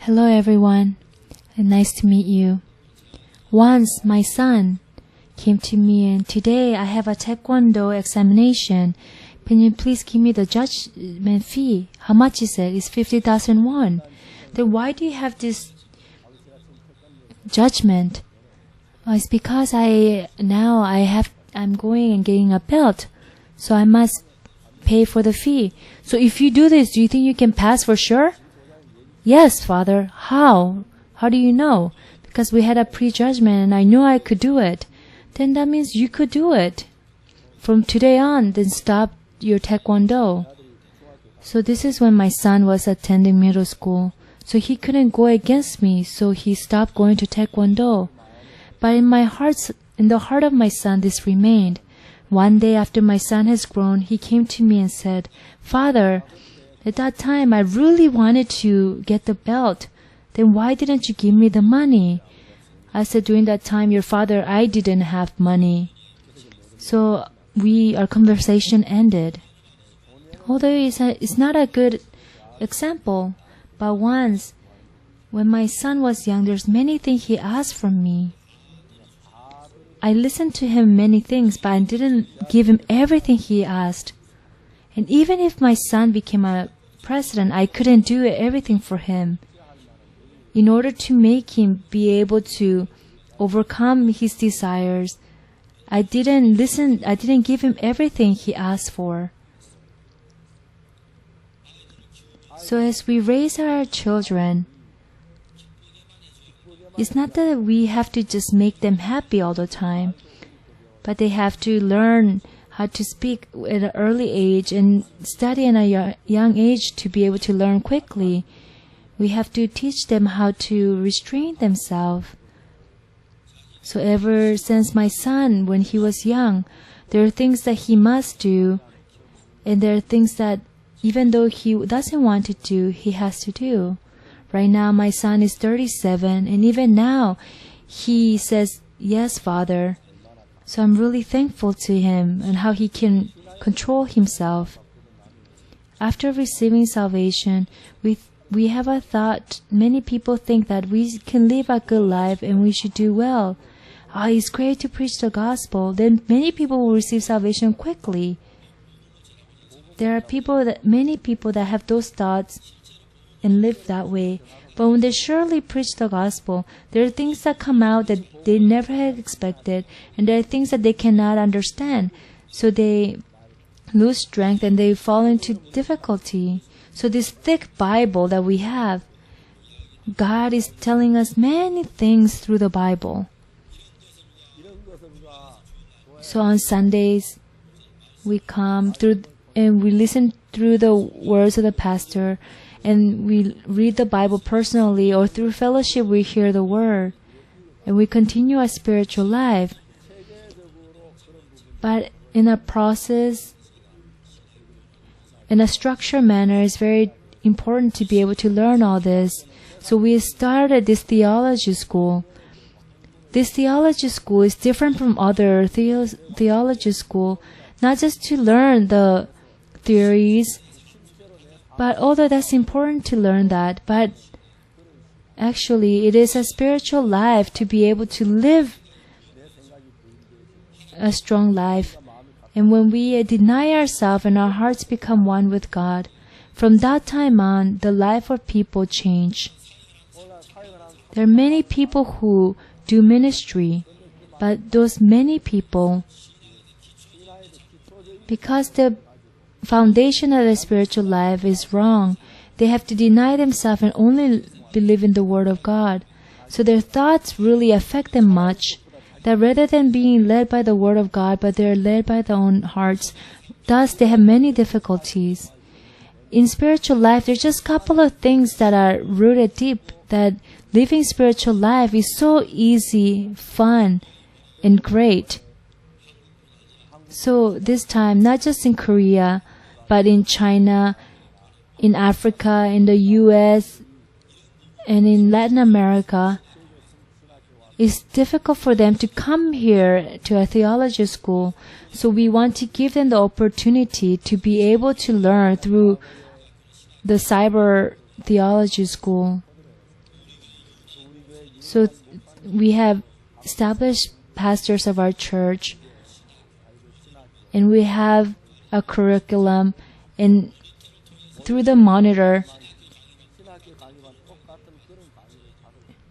Hello everyone, and nice to meet you. Once my son came to me and today I have a taekwondo examination. Can you please give me the judgment fee? How much is it? It's 50,000 won. Then why do you have this judgment? It's because I'm going and getting a belt, so I must pay for the fee. So if you do this, do you think you can pass for sure? Yes, Father. How? How do you know? Because we had a prejudgment and I knew I could do it. Then that means you could do it. From today on, then stop your taekwondo. So this is when my son was attending middle school. So he couldn't go against me, so he stopped going to taekwondo. But in the heart of my son, this remained. One day after my son has grown, he came to me and said, "Father, at that time, I really wanted to get the belt. Then why didn't you give me the money?" I said, "During that time, your father, I didn't have money." So our conversation ended. Although it's not a good example, but once, when my son was young, there's many things he asked from me. I listened to him many things, but I didn't give him everything he asked. And even if my son became a president, I couldn't do everything for him. In order to make him be able to overcome his desires, I didn't give him everything he asked for. So as we raise our children, it's not that we have to just make them happy all the time, but they have to learn how to speak at an early age and study at a young age to be able to learn quickly. We have to teach them how to restrain themselves. So ever since my son, when he was young, there are things that he must do, and there are things that even though he doesn't want to do, he has to do. Right now, my son is 37, and even now, he says, "Yes, Father." So I'm really thankful to him and how he can control himself. After receiving salvation, we have a thought. Many people think that we can live a good life and we should do well. It's great to preach the gospel. Then many people will receive salvation quickly. There are many people that have those thoughts and live that way. But when they surely preach the gospel, there are things that come out that they never had expected, and there are things that they cannot understand. So they lose strength and they fall into difficulty. So this thick Bible that we have, God is telling us many things through the Bible. So on Sundays, we come through and we listen through the words of the pastor, and we read the Bible personally, or through fellowship we hear the word, and we continue our spiritual life. But in a process, in a structured manner, it's very important to be able to learn all this. So we started this theology school. This theology school is different from other theology school, not just to learn the theories, but although that's important to learn that, but actually it is a spiritual life to be able to live a strong life. And when we deny ourselves and our hearts become one with God, from that time on, the life of people change. There are many people who do ministry, but those many people, because the foundation of the spiritual life is wrong, they have to deny themselves and only believe in the Word of God. So their thoughts really affect them much, that rather than being led by the Word of God, but they're led by their own hearts. Thus, they have many difficulties. In spiritual life, there's just a couple of things that are rooted deep, that living spiritual life is so easy, fun, and great. So this time, not just in Korea, but in China, in Africa, in the US, and in Latin America, it's difficult for them to come here to a theology school. So we want to give them the opportunity to be able to learn through the cyber theology school. So we have established pastors of our church, and we have a curriculum, and through the monitor,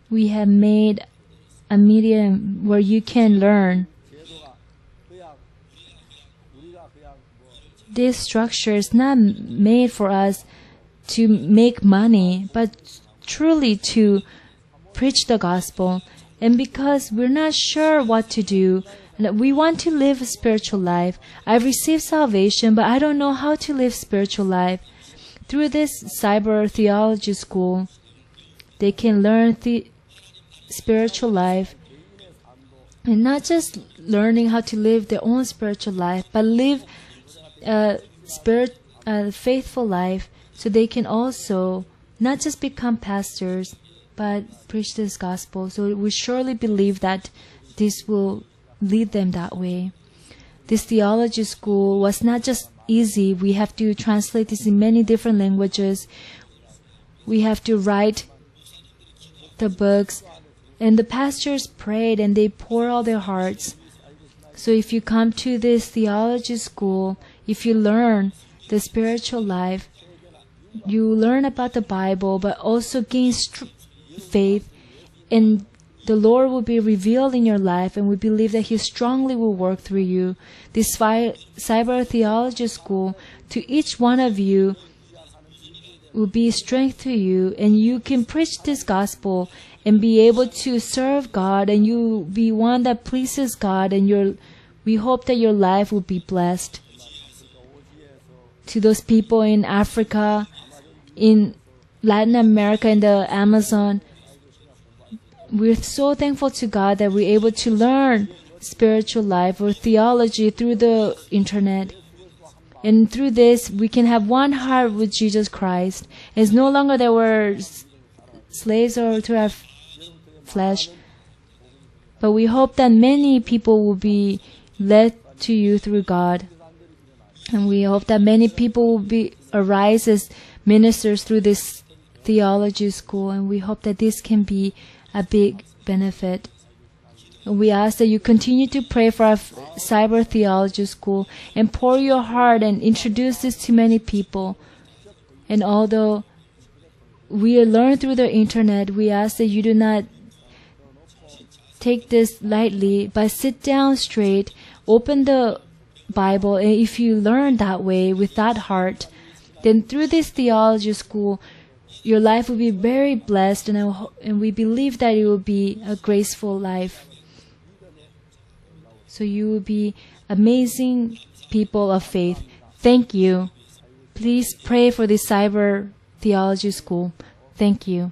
we have made a medium where you can learn. This structure is not made for us to make money, but truly to preach the gospel. And because we're not sure what to do, and we want to live a spiritual life. I've received salvation, but I don't know how to live spiritual life. Through this cyber theology school, they can learn spiritual life, and not just learning how to live their own spiritual life, but live a faithful life, so they can also not just become pastors, but preach this gospel. So we surely believe that this will lead them that way. This theology school was not just easy. We have to translate this in many different languages. We have to write the books. And the pastors prayed and they poured all their hearts. So if you come to this theology school, if you learn the spiritual life, you learn about the Bible, but also gain faith, and the Lord will be revealed in your life, and we believe that He strongly will work through you. This cyber theology school, to each one of you, will be strength to you, and you can preach this gospel and be able to serve God, and you be one that pleases God, and we hope that your life will be blessed. To those people in Africa, in Latin America, in the Amazon, we're so thankful to God that we're able to learn spiritual life or theology through the internet. And through this, we can have one heart with Jesus Christ. It's no longer that we're slaves or to our flesh, but we hope that many people will be led to you through God. And we hope that many people will arise as ministers through this theology school, and we hope that this can be a big benefit. And we ask that you continue to pray for our cyber theology school and pour your heart and introduce this to many people. And although we learn through the internet, we ask that you do not take this lightly, but sit down straight, open the Bible, and if you learn that way with that heart, then through this theology school, your life will be very blessed, and we believe that it will be a graceful life. So you will be amazing people of faith. Thank you. Please pray for the cyber theology school. Thank you.